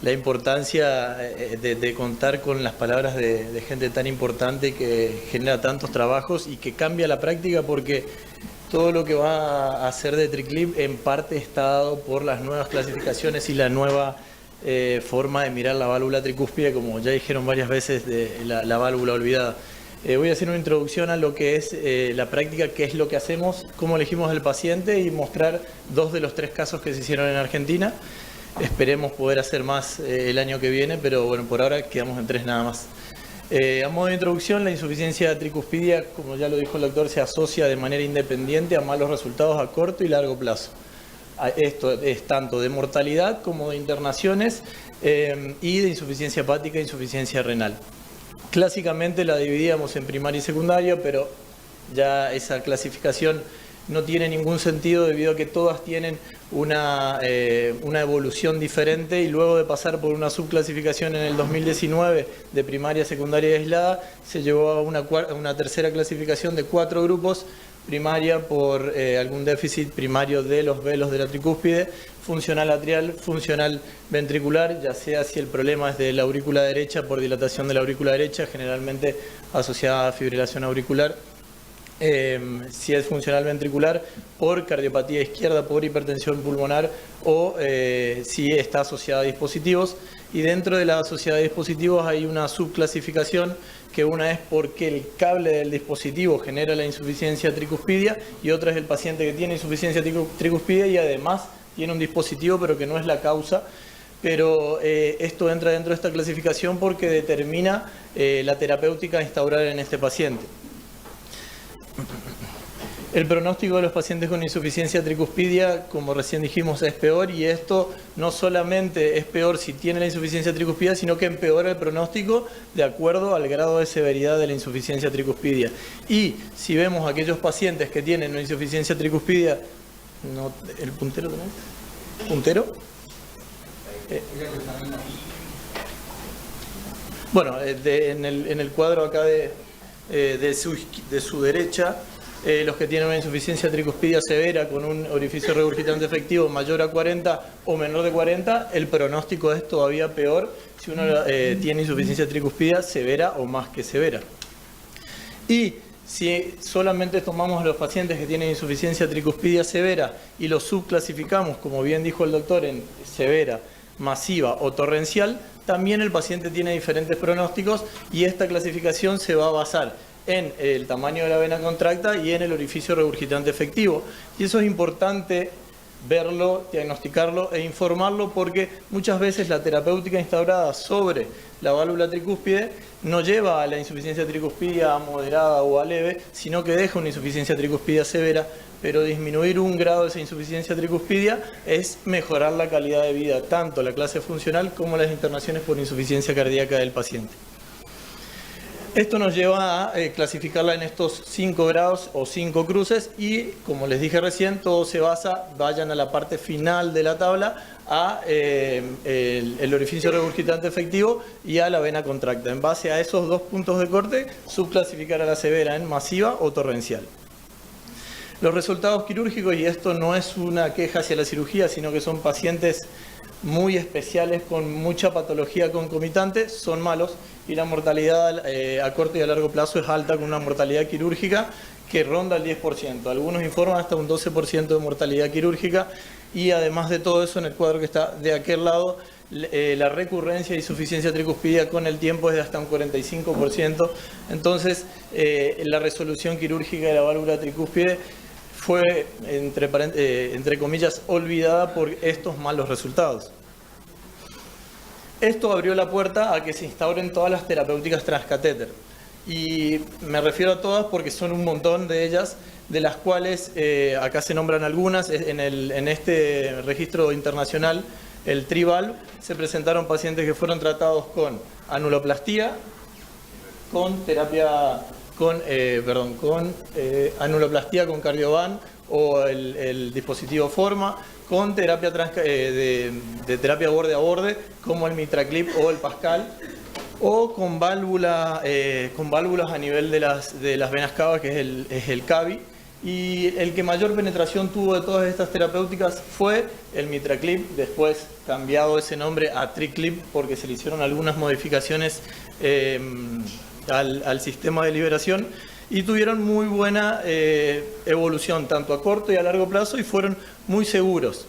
la importancia de contar con las palabras de gente tan importante que genera tantos trabajos y que cambia la práctica, porque todo lo que va a hacer de TriClip en parte está dado por las nuevas clasificaciones y la nueva forma de mirar la válvula tricúspide, como ya dijeron varias veces, de la válvula olvidada. Voy a hacer una introducción a lo que es la práctica, qué es lo que hacemos, cómo elegimos al paciente y mostrar 2 de los 3 casos que se hicieron en Argentina. Esperemos poder hacer más el año que viene, pero bueno, por ahora quedamos en 3 nada más. A modo de introducción, la insuficiencia tricuspidia, como ya lo dijo el doctor, se asocia de manera independiente a malos resultados a corto y largo plazo. Esto es tanto de mortalidad como de internaciones y de insuficiencia hepática e insuficiencia renal. Clásicamente la dividíamos en primaria y secundaria, pero ya esa clasificación no tiene ningún sentido debido a que todas tienen una evolución diferente, y luego de pasar por una subclasificación en el 2019 de primaria, secundaria y aislada, se llevó a una tercera clasificación de 4 grupos: primaria por algún déficit primario de los velos de la tricúspide, funcional atrial, funcional ventricular, ya sea si el problema es de la aurícula derecha por dilatación de la aurícula derecha, generalmente asociada a fibrilación auricular, si es funcional ventricular por cardiopatía izquierda, por hipertensión pulmonar, o si está asociada a dispositivos. Y dentro de la asociada a dispositivos hay una subclasificación, que una es porque el cable del dispositivo genera la insuficiencia tricuspidia, y otra es el paciente que tiene insuficiencia tricuspidia y además tiene un dispositivo pero que no es la causa. Pero esto entra dentro de esta clasificación porque determina la terapéutica a instaurar en este paciente. El pronóstico de los pacientes con insuficiencia tricuspidia, como recién dijimos, es peor, y esto no solamente es peor si tiene la insuficiencia tricuspidia, sino que empeora el pronóstico de acuerdo al grado de severidad de la insuficiencia tricuspidia. Y si vemos aquellos pacientes que tienen una insuficiencia tricuspidia, ¿el puntero también? ¿Puntero? Bueno, en el cuadro acá de su derecha, los que tienen una insuficiencia tricuspidia severa con un orificio regurgitante efectivo mayor a 40 o menor de 40, el pronóstico es todavía peor si uno tiene insuficiencia tricuspidia severa o más que severa. Y si solamente tomamos a los pacientes que tienen insuficiencia tricuspidia severa y los subclasificamos, como bien dijo el doctor, en severa, masiva o torrencial, también el paciente tiene diferentes pronósticos, y esta clasificación se va a basar en el tamaño de la vena contracta y en el orificio regurgitante efectivo. Y eso es importante verlo, diagnosticarlo e informarlo, porque muchas veces la terapéutica instaurada sobre la válvula tricúspide no lleva a la insuficiencia tricuspidia moderada o a leve, sino que deja una insuficiencia tricuspidia severa. Pero disminuir un grado de esa insuficiencia tricuspidia es mejorar la calidad de vida, tanto la clase funcional como las internaciones por insuficiencia cardíaca del paciente. Esto nos lleva a clasificarla en estos 5 grados o 5 cruces, y como les dije recién, todo se basa, vayan a la parte final de la tabla, a el orificio regurgitante efectivo y a la vena contracta. En base a esos 2 puntos de corte, subclasificar a la severa en masiva o torrencial. Los resultados quirúrgicos, y esto no es una queja hacia la cirugía, sino que son pacientes muy especiales con mucha patología concomitante, son malos, y la mortalidad a corto y a largo plazo es alta, con una mortalidad quirúrgica que ronda el 10%. Algunos informan hasta un 12% de mortalidad quirúrgica, y además de todo eso, en el cuadro que está de aquel lado, la recurrencia de insuficiencia tricuspidia con el tiempo es de hasta un 45%. Entonces, la resolución quirúrgica de la válvula tricúspide fue, entre comillas, olvidada por estos malos resultados. Esto abrió la puerta a que se instauren todas las terapéuticas transcatéter. Y me refiero a todas porque son un montón de ellas, de las cuales acá se nombran algunas. En este registro internacional, el TriValve, se presentaron pacientes que fueron tratados con anuloplastía, con terapia anuloplastía con Cardiovan o el dispositivo Forma, con terapia de terapia borde a borde, como el MitraClip o el Pascal, o con válvulas a nivel de las venas cava, que es el CAVI, Y el que mayor penetración tuvo de todas estas terapéuticas fue el MitraClip, después cambiado ese nombre a TriClip porque se le hicieron algunas modificaciones al sistema de liberación y tuvieron muy buena evolución tanto a corto y a largo plazo y fueron muy seguros.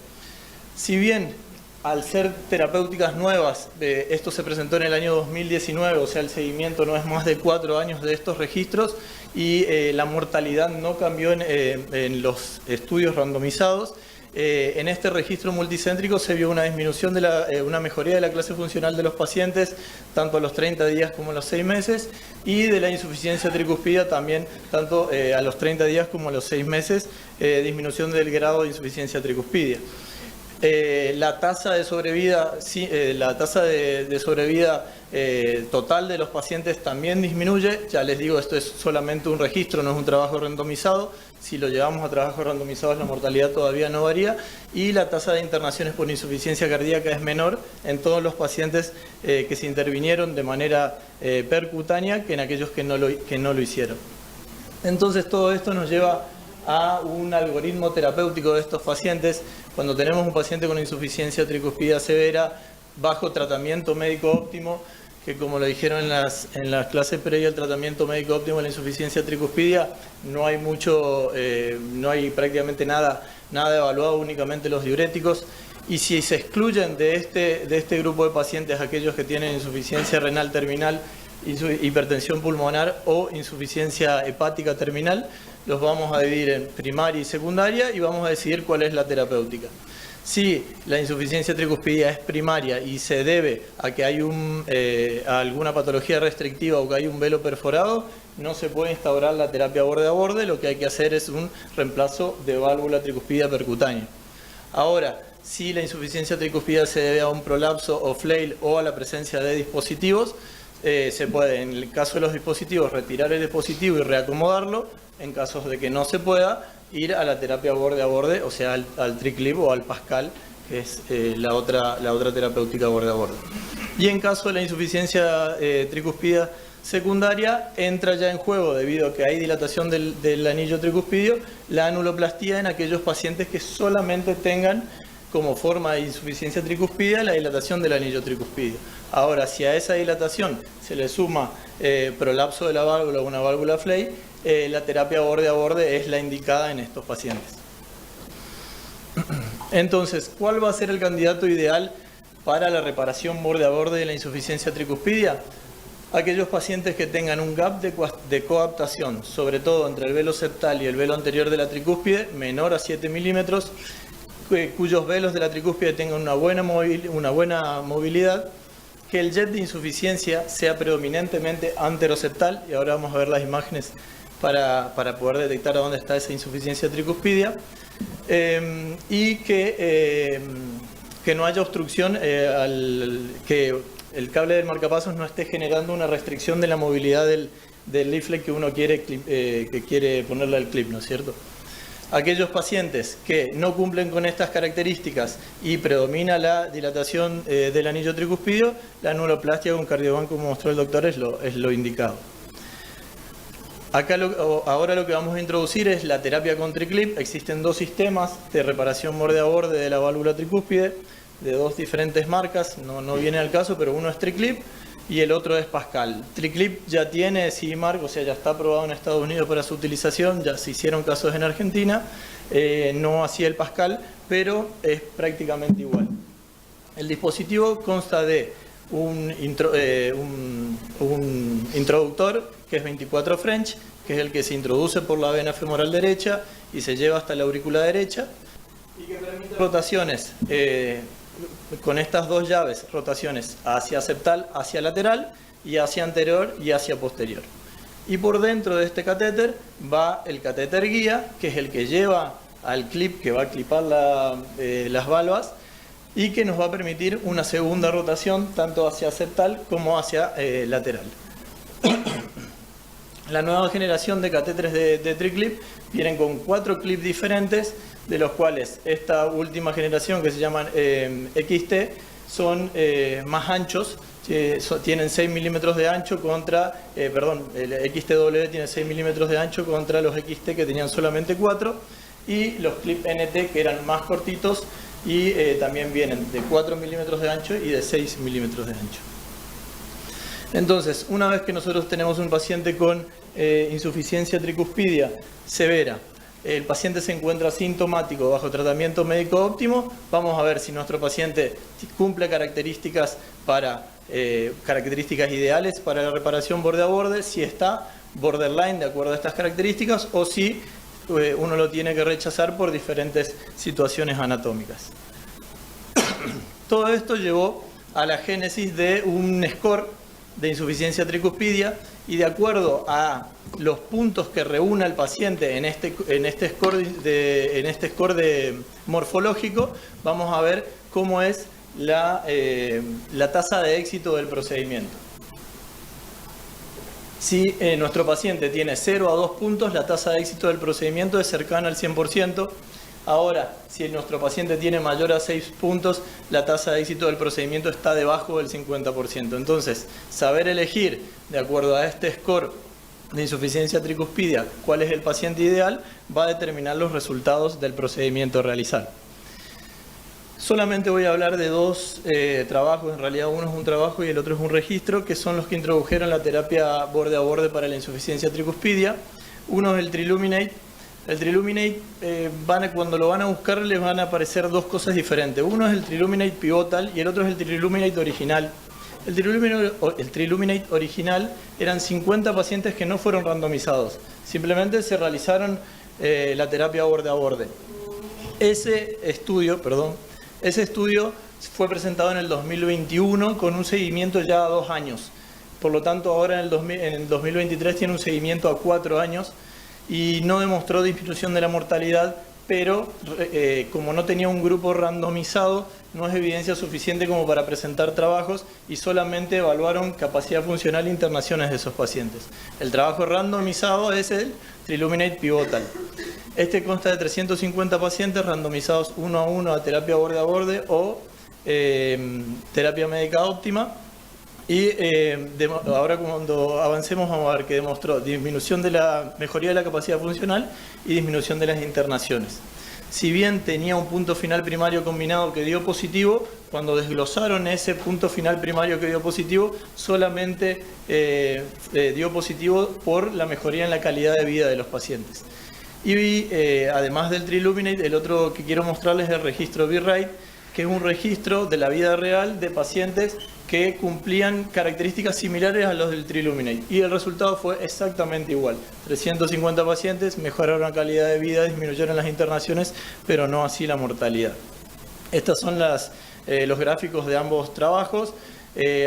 Si bien al ser terapéuticas nuevas, esto se presentó en el año 2019, o sea el seguimiento no es más de 4 años de estos registros y la mortalidad no cambió en los estudios randomizados. En este registro multicéntrico se vio una disminución una mejoría de la clase funcional de los pacientes, tanto a los 30 días como a los 6 meses, y de la insuficiencia tricuspidea también, tanto a los 30 días como a los 6 meses, disminución del grado de insuficiencia tricuspidea. La tasa de sobrevida, total de los pacientes también disminuye. Ya les digo, esto es solamente un registro, no es un trabajo randomizado. Si lo llevamos a trabajos randomizados, la mortalidad todavía no varía. Y la tasa de internaciones por insuficiencia cardíaca es menor en todos los pacientes que se intervinieron de manera percutánea que en aquellos que no lo hicieron. Entonces todo esto nos lleva a un algoritmo terapéutico de estos pacientes. Cuando tenemos un paciente con insuficiencia tricuspidea severa, bajo tratamiento médico óptimo, que como lo dijeron en las clases previas, el tratamiento médico óptimo de la insuficiencia tricuspidea, no hay prácticamente nada evaluado, únicamente los diuréticos. Y si se excluyen de este grupo de pacientes aquellos que tienen insuficiencia renal terminal, hipertensión pulmonar o insuficiencia hepática terminal, los vamos a dividir en primaria y secundaria y vamos a decidir cuál es la terapéutica. Si la insuficiencia tricuspidea es primaria y se debe a que hay a alguna patología restrictiva o que hay un velo perforado, no se puede instaurar la terapia borde a borde, lo que hay que hacer es un reemplazo de válvula tricuspidea percutánea. Ahora, si la insuficiencia tricuspidea se debe a un prolapso o flail o a la presencia de dispositivos, se puede, en el caso de los dispositivos, retirar el dispositivo y reacomodarlo. En casos de que no se pueda, ir a la terapia borde a borde, o sea, al TriClip o al Pascal, que es la otra terapéutica borde a borde. Y en caso de la insuficiencia tricuspidea secundaria, entra ya en juego, debido a que hay dilatación del anillo tricuspidio, la anuloplastía en aquellos pacientes que solamente tengan como forma de insuficiencia tricuspidea la dilatación del anillo tricuspidio. Ahora, si a esa dilatación se le suma prolapso de la válvula o una válvula Flay, la terapia borde a borde es la indicada en estos pacientes. Entonces, ¿cuál va a ser el candidato ideal para la reparación borde a borde de la insuficiencia tricuspidia? Aquellos pacientes que tengan un gap de coaptación, sobre todo entre el velo septal y el velo anterior de la tricúspide, menor a 7 milímetros, cuyos velos de la tricúspide tengan una buena movilidad, que el jet de insuficiencia sea predominantemente anteroseptal, y ahora vamos a ver las imágenes para poder detectar a dónde está esa insuficiencia tricuspidia, y que no haya obstrucción, que el cable del marcapasos no esté generando una restricción de la movilidad del leaflet que uno quiere ponerle al clip, ¿no es cierto? Aquellos pacientes que no cumplen con estas características y predomina la dilatación del anillo tricuspidio, la anuloplastia con cardiobán, como mostró el doctor, es lo indicado. Acá ahora lo que vamos a introducir es la terapia con TriClip. Existen dos sistemas de reparación borde a borde de la válvula tricúspide, de dos diferentes marcas, no viene al caso, pero uno es TriClip y el otro es Pascal. TriClip ya tiene CE mark, o sea, ya está aprobado en Estados Unidos para su utilización, ya se hicieron casos en Argentina, no así el Pascal, pero es prácticamente igual. El dispositivo consta de un introductor, que es 24 French, que es el que se introduce por la vena femoral derecha y se lleva hasta la aurícula derecha, y que permite rotaciones con estas dos llaves, rotaciones hacia septal, hacia lateral, y hacia anterior y hacia posterior. Y por dentro de este catéter va el catéter guía, que es el que lleva al clip, que va a clipar las valvas, y que nos va a permitir una segunda rotación tanto hacia septal como hacia lateral. La nueva generación de catéteres de TriClip vienen con 4 clips diferentes, de los cuales esta última generación, que se llaman XT, son más anchos, tienen 6 milímetros de ancho contra, el XTW tiene 6 milímetros de ancho contra los XT que tenían solamente 4, y los clip NT que eran más cortitos y también vienen de 4 milímetros de ancho y de 6 milímetros de ancho. Entonces, una vez que nosotros tenemos un paciente con insuficiencia tricuspidia severa, el paciente se encuentra asintomático bajo tratamiento médico óptimo, vamos a ver si nuestro paciente cumple características ideales para la reparación borde a borde, si está borderline de acuerdo a estas características o si uno lo tiene que rechazar por diferentes situaciones anatómicas. Todo esto llevó a la génesis de un score de insuficiencia tricuspidia, y de acuerdo a los puntos que reúna el paciente en este score morfológico, vamos a ver cómo es la tasa de éxito del procedimiento. Si nuestro paciente tiene 0 a 2 puntos, la tasa de éxito del procedimiento es cercana al 100%. Ahora, si nuestro paciente tiene mayor a 6 puntos, la tasa de éxito del procedimiento está debajo del 50%. Entonces, saber elegir, de acuerdo a este score de insuficiencia tricuspidia, cuál es el paciente ideal, va a determinar los resultados del procedimiento a realizar. Solamente voy a hablar de dos trabajos, en realidad uno es un trabajo y el otro es un registro, que son los que introdujeron la terapia borde a borde para la insuficiencia tricuspidia. Uno es el Triluminate. El Triluminate, cuando lo van a buscar, les van a aparecer dos cosas diferentes. Uno es el Triluminate Pivotal y el otro es el Triluminate original. El Triluminate original eran 50 pacientes que no fueron randomizados. Simplemente se realizaron la terapia borde a borde. Ese estudio fue presentado en el 2021 con un seguimiento ya a 2 años. Por lo tanto, ahora en el 2023 tiene un seguimiento a 4 años. Y no demostró disminución de la mortalidad, pero como no tenía un grupo randomizado, no es evidencia suficiente como para presentar trabajos y solamente evaluaron capacidad funcional e internaciones de esos pacientes. El trabajo randomizado es el Triluminate Pivotal. Este consta de 350 pacientes randomizados 1 a 1 a terapia borde a borde o terapia médica óptima. Y ahora cuando avancemos vamos a ver que demostró mejoría de la capacidad funcional y disminución de las internaciones. Si bien tenía un punto final primario combinado que dio positivo, cuando desglosaron ese punto final primario que dio positivo, solamente dio positivo por la mejoría en la calidad de vida de los pacientes. Y además del Triluminate, el otro que quiero mostrarles es el registro V-Rate, que es un registro de la vida real de pacientes que cumplían características similares a los del Triluminate. Y el resultado fue exactamente igual. 350 pacientes mejoraron la calidad de vida, disminuyeron las internaciones, pero no así la mortalidad. Estos son los gráficos de ambos trabajos.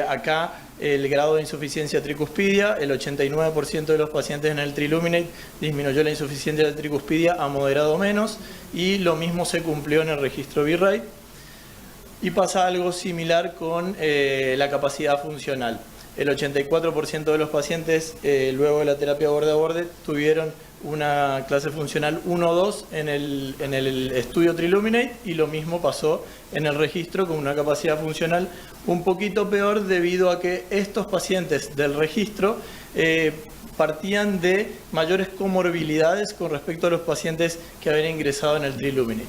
Acá el grado de insuficiencia tricuspidia, el 89% de los pacientes en el Triluminate disminuyó la insuficiencia de tricuspidia a moderado menos, y lo mismo se cumplió en el registro V-Rate. Y pasa algo similar con la capacidad funcional. El 84% de los pacientes luego de la terapia borde a borde tuvieron una clase funcional 1 o 2 en el estudio Triluminate, y lo mismo pasó en el registro con una capacidad funcional un poquito peor, debido a que estos pacientes del registro partían de mayores comorbilidades con respecto a los pacientes que habían ingresado en el Triluminate.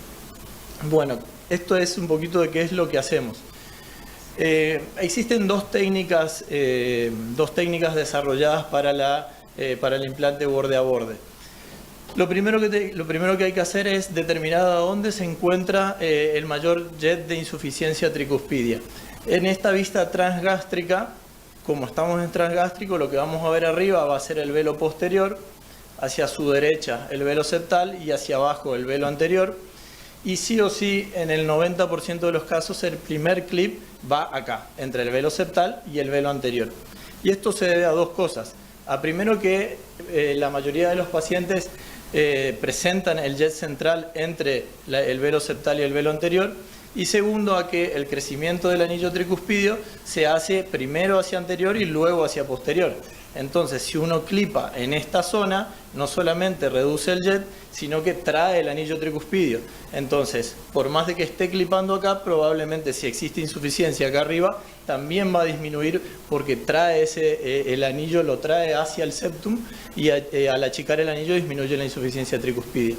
Bueno, esto es un poquito de qué es lo que hacemos. Existen dos técnicas desarrolladas para el implante borde a borde. Lo primero que hay que hacer es determinar a dónde se encuentra el mayor jet de insuficiencia tricuspidia. En esta vista transgástrica, como estamos en transgástrico, lo que vamos a ver arriba va a ser el velo posterior, hacia su derecha el velo septal y hacia abajo el velo anterior. Y sí o sí, en el 90% de los casos, el primer clip va acá, entre el velo septal y el velo anterior. Y esto se debe a dos cosas. A primero que la mayoría de los pacientes presentan el jet central entre el velo septal y el velo anterior. y segundo a que el crecimiento del anillo tricuspidio se hace primero hacia anterior y luego hacia posterior. Entonces, si uno clipa en esta zona, no solamente reduce el jet, sino que trae el anillo tricuspidio. Entonces, por más de que esté clipando acá, probablemente si existe insuficiencia acá arriba, también va a disminuir porque trae el anillo lo trae hacia el septum y al achicar el anillo disminuye la insuficiencia tricuspidia.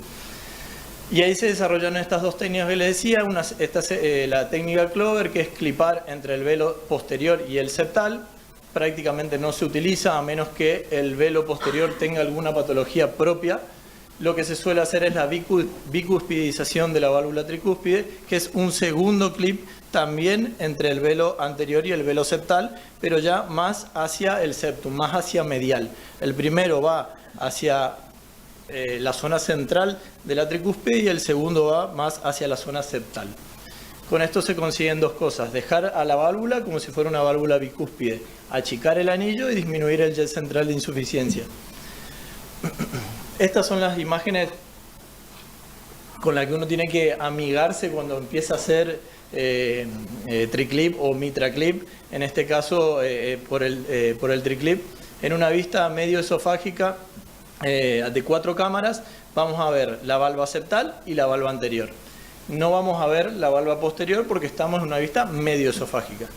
Y ahí se desarrollaron estas dos técnicas que les decía, la técnica Clover, que es clipar entre el velo posterior y el septal. Prácticamente no se utiliza a menos que el velo posterior tenga alguna patología propia. Lo que se suele hacer es la bicuspidización de la válvula tricúspide, que es un segundo clip también entre el velo anterior y el velo septal, pero ya más hacia el septum, más hacia medial. El primero va hacia la zona central de la tricúspide y el segundo va más hacia la zona septal. Con esto se consiguen dos cosas: dejar a la válvula como si fuera una válvula bicúspide, achicar el anillo y disminuir el jet central de insuficiencia. Estas son las imágenes con las que uno tiene que amigarse cuando empieza a hacer triclip o mitraclip, en este caso por el triclip. En una vista medio esofágica de 4 cámaras vamos a ver la valva septal y la valva anterior. No vamos a ver la valva posterior porque estamos en una vista medio esofágica.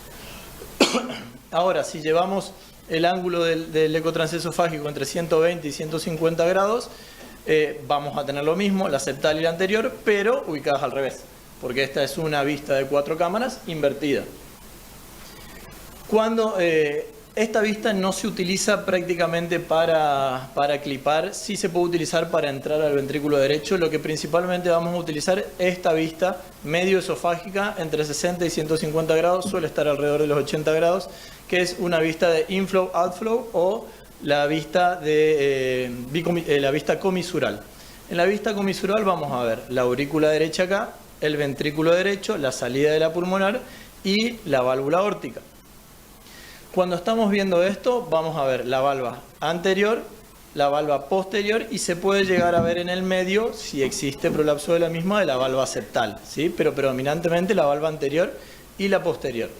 Ahora, si llevamos el ángulo del eco transesofágico entre 120 y 150 grados, vamos a tener lo mismo, la septal y la anterior, pero ubicadas al revés, porque esta es una vista de 4 cámaras invertida. Cuando esta vista no se utiliza prácticamente para clipar, sí se puede utilizar para entrar al ventrículo derecho. Lo que principalmente vamos a utilizar es esta vista medio esofágica entre 60 y 150 grados, suele estar alrededor de los 80 grados, que es una vista de inflow-outflow o la vista la vista comisural. En la vista comisural vamos a ver la aurícula derecha acá, el ventrículo derecho, la salida de la pulmonar y la válvula aórtica. Cuando estamos viendo esto, vamos a ver la valva anterior, la valva posterior y se puede llegar a ver en el medio, si existe prolapso de la misma, de la valva septal, ¿sí? Pero predominantemente la valva anterior y la posterior.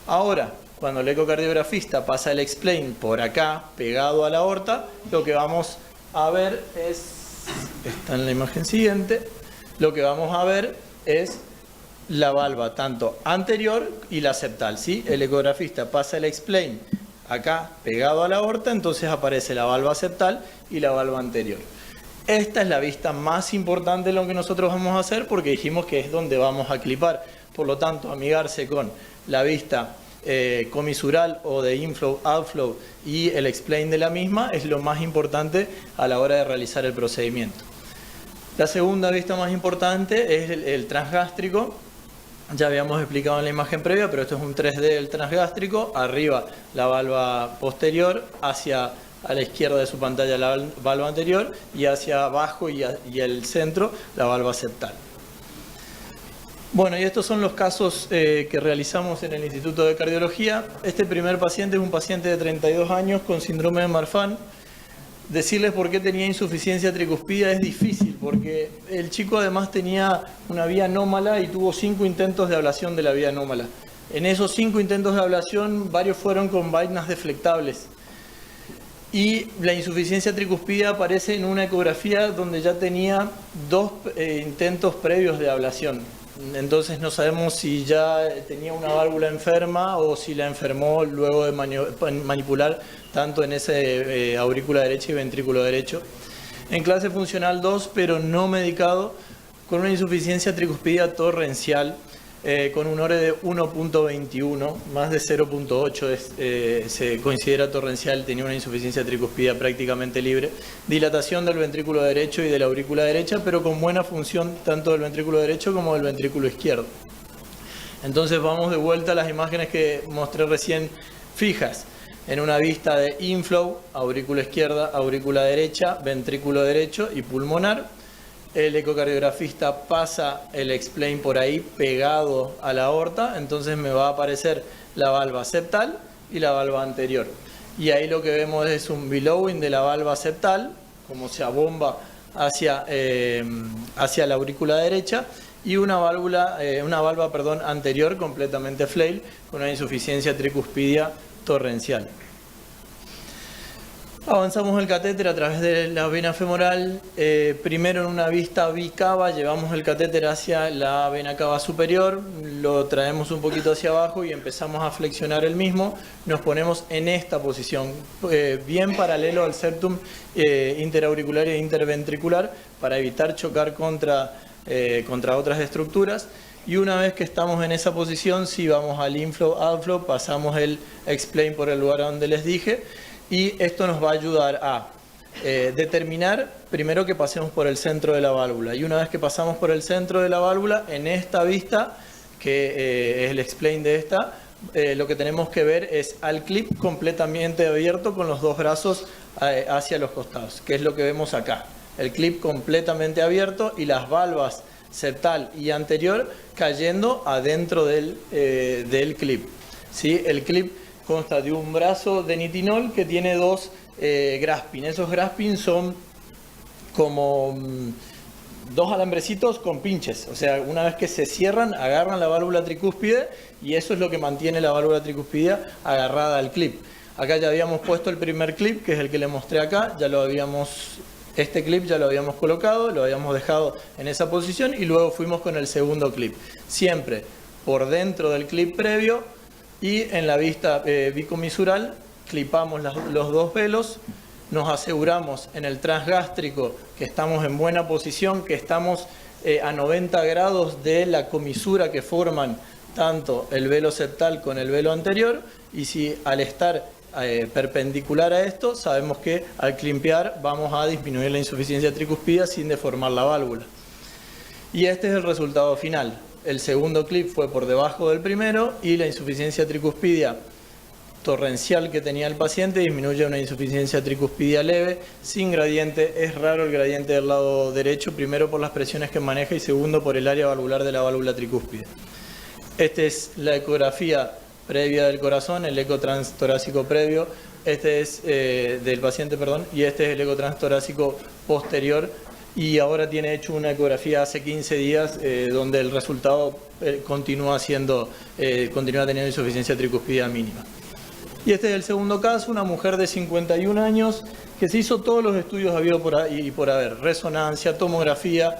Ahora, cuando el ecocardiografista pasa el explain por acá, pegado a la aorta, lo que vamos a ver es, está en la imagen siguiente, lo que vamos a ver es la valva tanto anterior y la septal, ¿sí? El ecografista pasa el explain acá pegado a la aorta, entonces aparece la valva septal y la valva anterior. Esta es la vista más importante de lo que nosotros vamos a hacer porque dijimos que es donde vamos a clipar. Por lo tanto, amigarse con la vista comisural o de inflow-outflow y el explain de la misma es lo más importante a la hora de realizar el procedimiento. La segunda vista más importante es el transgástrico. Ya habíamos explicado en la imagen previa, pero esto es un 3D del transgástrico. Arriba la valva posterior, hacia a la izquierda de su pantalla la valva anterior y hacia abajo y el centro la valva septal. Bueno, y estos son los casos que realizamos en el Instituto de Cardiología. Este primer paciente es un paciente de 32 años con síndrome de Marfan. Decirles por qué tenía insuficiencia tricuspida es difícil, porque el chico además tenía una vía anómala y tuvo 5 intentos de ablación de la vía anómala. En esos 5 intentos de ablación, varios fueron con vainas deflectables. Y la insuficiencia tricuspida aparece en una ecografía donde ya tenía 2 intentos previos de ablación. Entonces no sabemos si ya tenía una válvula enferma o si la enfermó luego de manipular tanto en ese aurícula derecha y ventrículo derecho. En clase funcional 2, pero no medicado, con una insuficiencia tricuspidia torrencial, con un ORE de 1.21, más de 0.8 se considera torrencial, tenía una insuficiencia tricuspidia prácticamente libre, dilatación del ventrículo derecho y de la aurícula derecha, pero con buena función tanto del ventrículo derecho como del ventrículo izquierdo. Entonces vamos de vuelta a las imágenes que mostré recién fijas, en una vista de inflow, aurícula izquierda, aurícula derecha, ventrículo derecho y pulmonar. El ecocardiografista pasa el explain por ahí pegado a la aorta, entonces me va a aparecer la valva septal y la valva anterior. Y ahí lo que vemos es un billowing de la valva septal, como se abomba hacia la aurícula derecha, y una valva anterior completamente flail con una insuficiencia tricuspidia torrencial. Avanzamos el catéter a través de la vena femoral, primero en una vista bicava, llevamos el catéter hacia la vena cava superior, lo traemos un poquito hacia abajo y empezamos a flexionar el mismo, nos ponemos en esta posición, bien paralelo al septum interauricular e interventricular para evitar chocar contra otras estructuras. Y una vez que estamos en esa posición, si vamos al inflow, outflow, pasamos el explain por el lugar donde les dije. Y esto nos va a ayudar a determinar, primero que pasemos por el centro de la válvula. Y una vez que pasamos por el centro de la válvula, en esta vista, que es el explain de esta, lo que tenemos que ver es al clip completamente abierto con los dos brazos hacia los costados, que es lo que vemos acá. El clip completamente abierto y las valvas septal y anterior cayendo adentro del clip. ¿Sí? El clip consta de un brazo de nitinol que tiene dos graspin. Esos graspin son como dos alambrecitos con pinches. O sea, una vez que se cierran, agarran la válvula tricúspide y eso es lo que mantiene la válvula tricúspide agarrada al clip. Acá ya habíamos puesto el primer clip, que es el que le mostré acá. Este clip ya lo habíamos colocado, lo habíamos dejado en esa posición y luego fuimos con el segundo clip. Siempre por dentro del clip previo. Y en la vista bicomisural clipamos los dos velos, nos aseguramos en el transgástrico que estamos en buena posición, que estamos a 90 grados de la comisura que forman tanto el velo septal con el velo anterior, y si al estar perpendicular a esto, sabemos que al climpear vamos a disminuir la insuficiencia tricuspida sin deformar la válvula. Y este es el resultado final. El segundo clip fue por debajo del primero y la insuficiencia tricuspidia torrencial que tenía el paciente disminuye a una insuficiencia tricuspidia leve, sin gradiente. Es raro el gradiente del lado derecho, primero por las presiones que maneja y segundo por el área valvular de la válvula tricúspide. Esta es la ecografía previa del corazón, el eco transtorácico previo. Este es del paciente, y este es el eco transtorácico posterior. Y ahora tiene hecho una ecografía hace 15 días donde el resultado continúa teniendo insuficiencia tricuspidia mínima. Y este es el segundo caso, una mujer de 51 años que se hizo todos los estudios habidos por haber, resonancia, tomografía,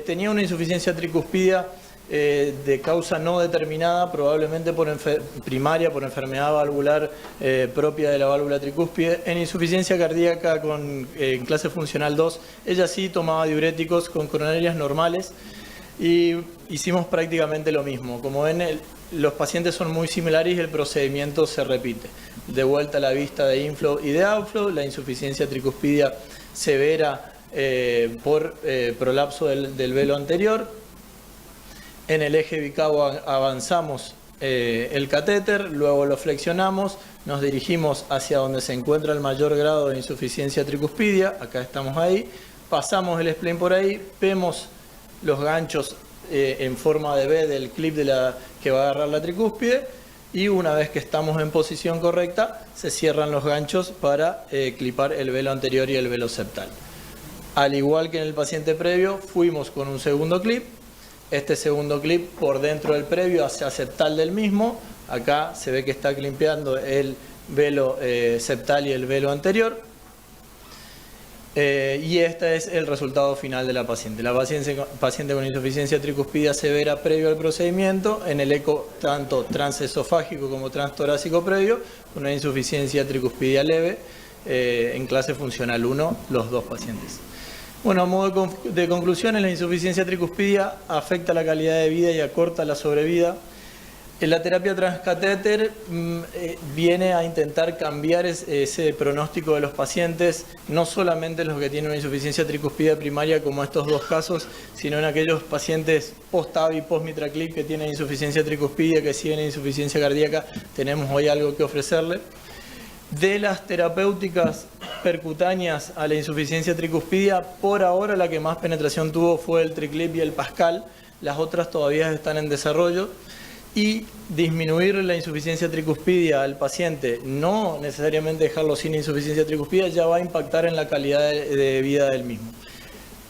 tenía una insuficiencia tricuspidia de causa no determinada, probablemente primaria por enfermedad valvular propia de la válvula tricúspide, en insuficiencia cardíaca en clase funcional 2. Ella sí tomaba diuréticos con coronarias normales y hicimos prácticamente lo mismo. Como ven, los pacientes son muy similares y el procedimiento se repite. De vuelta a la vista de inflow y de outflow, la insuficiencia tricuspidia severa por prolapso del velo anterior. En el eje bicavo avanzamos el catéter, luego lo flexionamos, nos dirigimos hacia donde se encuentra el mayor grado de insuficiencia tricuspidia, acá estamos ahí, pasamos el spleen por ahí, vemos los ganchos en forma de V del clip que va a agarrar la tricúspide y una vez que estamos en posición correcta se cierran los ganchos para clipar el velo anterior y el velo septal. Al igual que en el paciente previo, fuimos con un segundo clip. Este segundo clip por dentro del previo hacia septal del mismo. Acá se ve que está climpeando el velo septal y el velo anterior. Y este es el resultado final de la paciente. La paciente con insuficiencia tricuspidia severa previo al procedimiento, en el eco tanto transesofágico como transtorácico previo, con una insuficiencia tricuspidia leve, en clase funcional 1, los dos pacientes. Bueno, a modo de conclusiones, la insuficiencia tricuspidia afecta la calidad de vida y acorta la sobrevida. La terapia transcatéter viene a intentar cambiar ese pronóstico de los pacientes, no solamente en los que tienen una insuficiencia tricuspidia primaria como estos dos casos, sino en aquellos pacientes post-TAVI, post-MitraClip que tienen insuficiencia tricuspidia, que siguen insuficiencia cardíaca. Tenemos hoy algo que ofrecerle. De las terapéuticas percutáneas a la insuficiencia tricuspidia, por ahora la que más penetración tuvo fue el TriClip y el Pascal, las otras todavía están en desarrollo. Y disminuir la insuficiencia tricuspidia al paciente, no necesariamente dejarlo sin insuficiencia tricuspidia, ya va a impactar en la calidad de vida del mismo.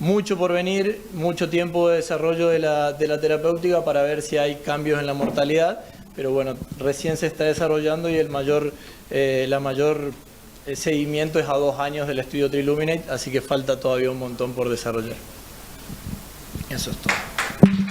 mucho por venir, mucho tiempo de desarrollo de la terapéutica para ver si hay cambios en la mortalidad, pero bueno, recién se está desarrollando y la mayor seguimiento es a 2 años del estudio Triluminate, así que falta todavía un montón por desarrollar. Eso es todo.